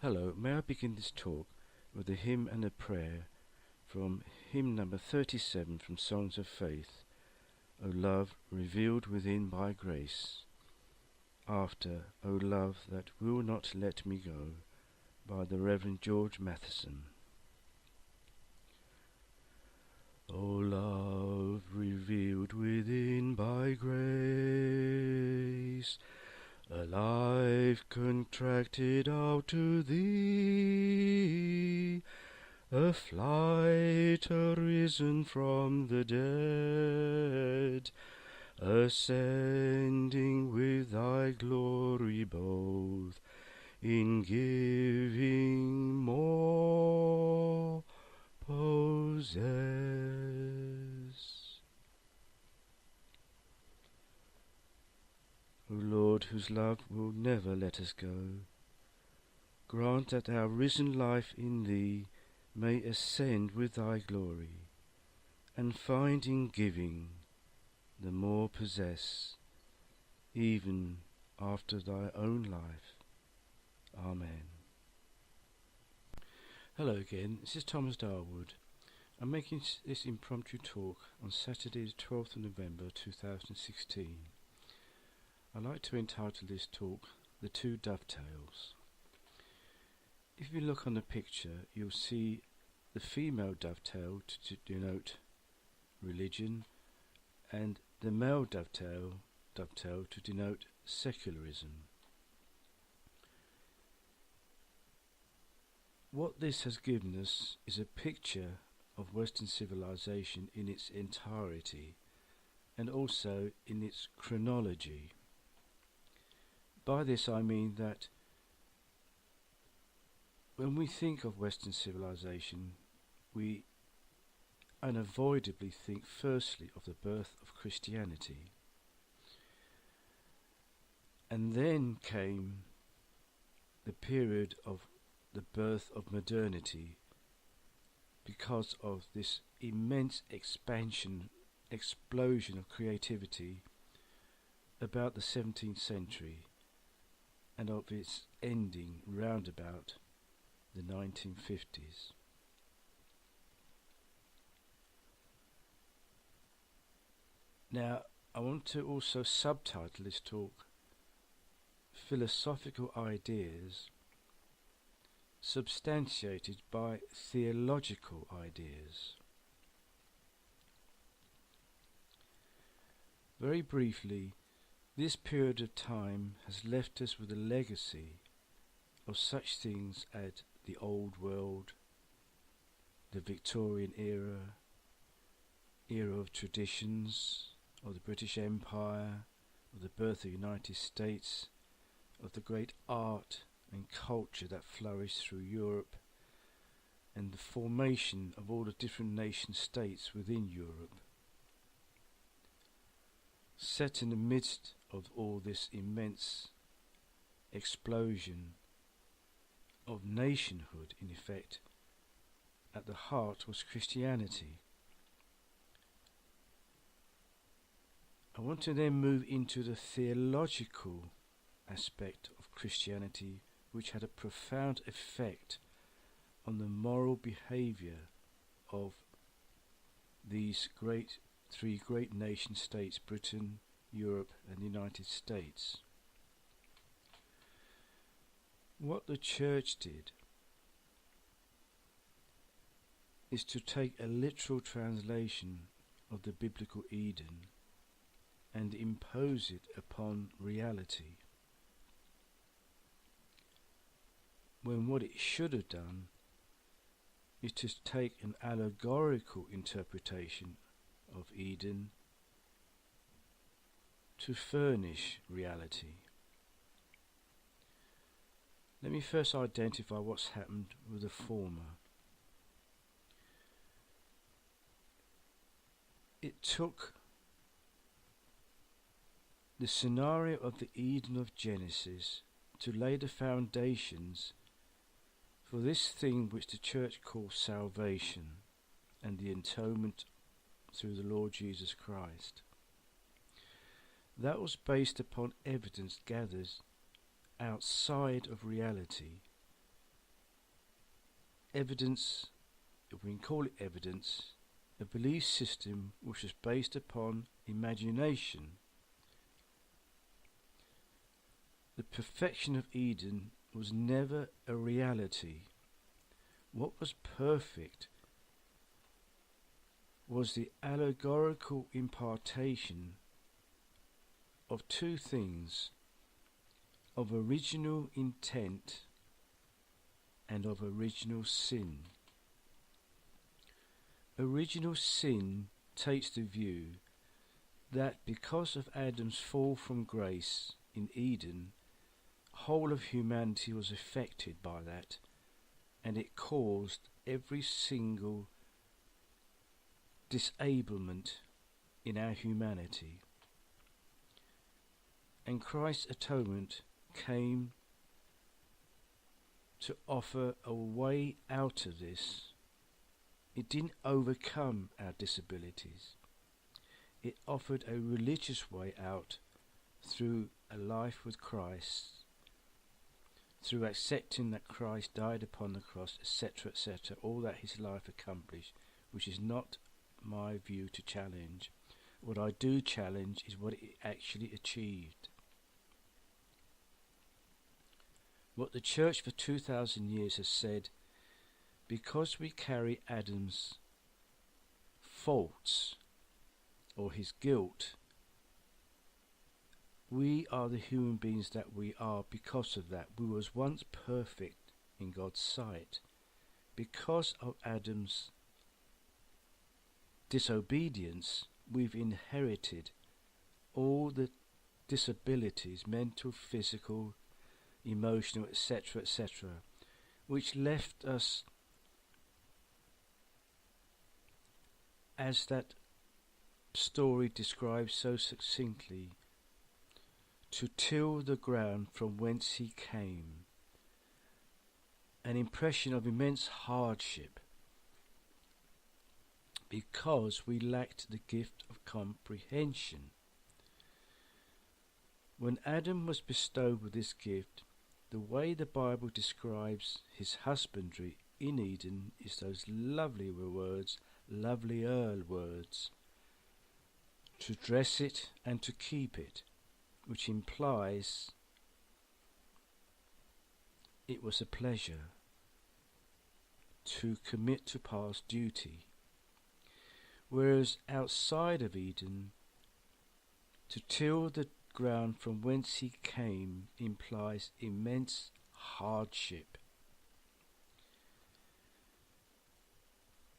Hello, may I begin this talk with a hymn and a prayer from hymn number 37 from Songs of Faith, O Love Revealed Within by Grace, after O Love That Will Not Let Me Go, by the Reverend George Matheson. O love revealed within by grace, a life contracted out to thee, a flight arisen from the dead, ascending with thy glory both, in giving more possess. O Lord, whose love will never let us go, grant that our risen life in Thee may ascend with Thy glory, and find in giving the more possess, even after Thy own life. Amen. Hello again, this is Thomas Darwood. I'm making this impromptu talk on Saturday the 12th of November 2016. I like to entitle this talk The Two Dovetails. If you look on the picture, you'll see the female dovetail to denote religion, and the male dovetail to denote secularism. What this has given us is a picture of Western civilization in its entirety, and also in its chronology. By this I mean that when we think of Western civilization, we unavoidably think firstly of the birth of Christianity. And then came the period of the birth of modernity, because of this immense explosion of creativity about the 17th century, and of its ending round about the 1950s. Now, I want to also subtitle this talk Philosophical Ideas Substantiated by Theological Ideas. Very briefly, this period of time has left us with a legacy of such things as the Old World, the Victorian era of traditions, of the British Empire, of the birth of the United States, of the great art and culture that flourished through Europe, and the formation of all the different nation states within Europe. Set in the midst of all this immense explosion of nationhood, in effect, at the heart was Christianity. I want to then move into the theological aspect of Christianity, which had a profound effect on the moral behaviour of these three great nation states, Britain, Europe and the United States. What the Church did is to take a literal translation of the biblical Eden and impose it upon reality, when what it should have done is to take an allegorical interpretation of Eden to furnish reality. Let me first identify what's happened with the former. It took the scenario of the Eden of Genesis to lay the foundations for this thing which the Church calls salvation and the atonement through the Lord Jesus Christ. That was based upon evidence gathered outside of reality evidence, if we can call it evidence, a belief system which was based upon imagination. The perfection of Eden was never a reality. What was perfect was the allegorical impartation of two things: of original intent and of original sin. Original sin takes the view that because of Adam's fall from grace in Eden, whole of humanity was affected by that, and it caused every single disablement in our humanity. And Christ's atonement came to offer a way out of this. It didn't overcome our disabilities. It offered a religious way out through a life with Christ, through accepting that Christ died upon the cross, etc., etc., all that his life accomplished, which is not my view to challenge. What I do challenge is what it actually achieved. What the church for 2,000 years has said: because we carry Adam's faults or his guilt, we are the human beings that we are because of that. We was once perfect in God's sight. Because of Adam's disobedience, we've inherited all the disabilities, mental, physical, emotional, etc., etc., which left us, as that story describes so succinctly, to till the ground from whence he came. An impression of immense hardship, because we lacked the gift of comprehension. When Adam was bestowed with this gift, the way the Bible describes his husbandry in Eden is those lovelier words, to dress it and to keep it, which implies it was a pleasure to commit to past duty. Whereas outside of Eden, to till the ground from whence he came implies immense hardship.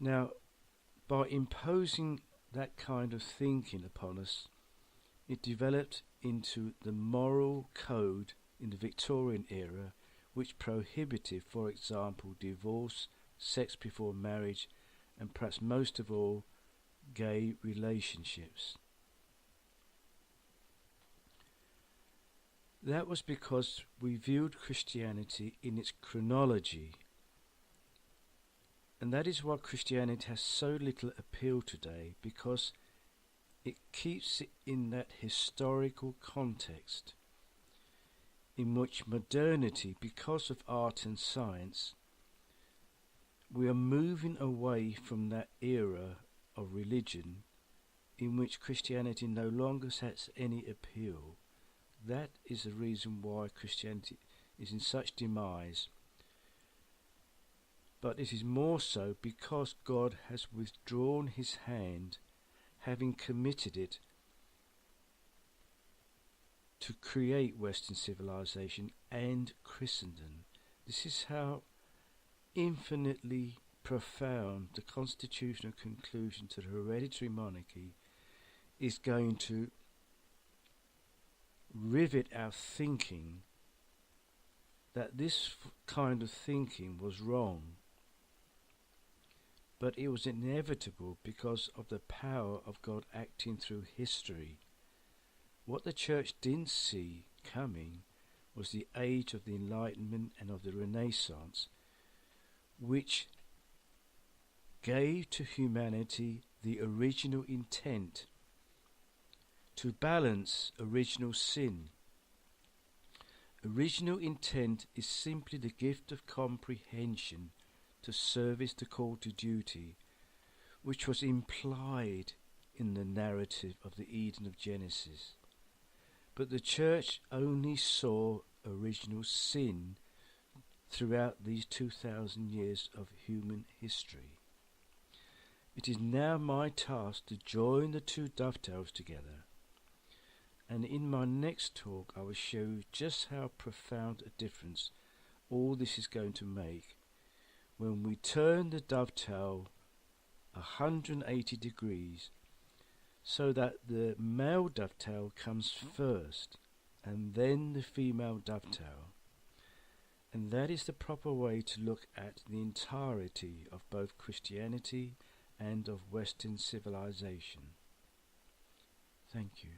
Now, by imposing that kind of thinking upon us, it developed into the moral code in the Victorian era, which prohibited, for example, divorce, sex before marriage, and perhaps most of all, gay relationships. That was because we viewed Christianity in its chronology, and that is why Christianity has so little appeal today, because it keeps it in that historical context in which modernity, because of art and science, we are moving away from that era of religion in which Christianity no longer has any appeal. That is the reason why Christianity is in such demise. But it is more so because God has withdrawn his hand, having committed it to create Western civilization and Christendom. This is how infinitely profound the constitutional conclusion to the hereditary monarchy is going to rivet our thinking, that this kind of thinking was wrong. But it was inevitable because of the power of God acting through history. What the church didn't see coming was the age of the Enlightenment and of the Renaissance, which gave to humanity the original intent to balance original sin. Original intent is simply the gift of comprehension, the service, the call to duty, which was implied in the narrative of the Eden of Genesis. But the church only saw original sin throughout these 2,000 years of human history. It is now my task to join the two dovetails together, and in my next talk I will show you just how profound a difference all this is going to make when we turn the dovetail 180 degrees so that the male dovetail comes first and then the female dovetail. And that is the proper way to look at the entirety of both Christianity and of Western civilization. Thank you.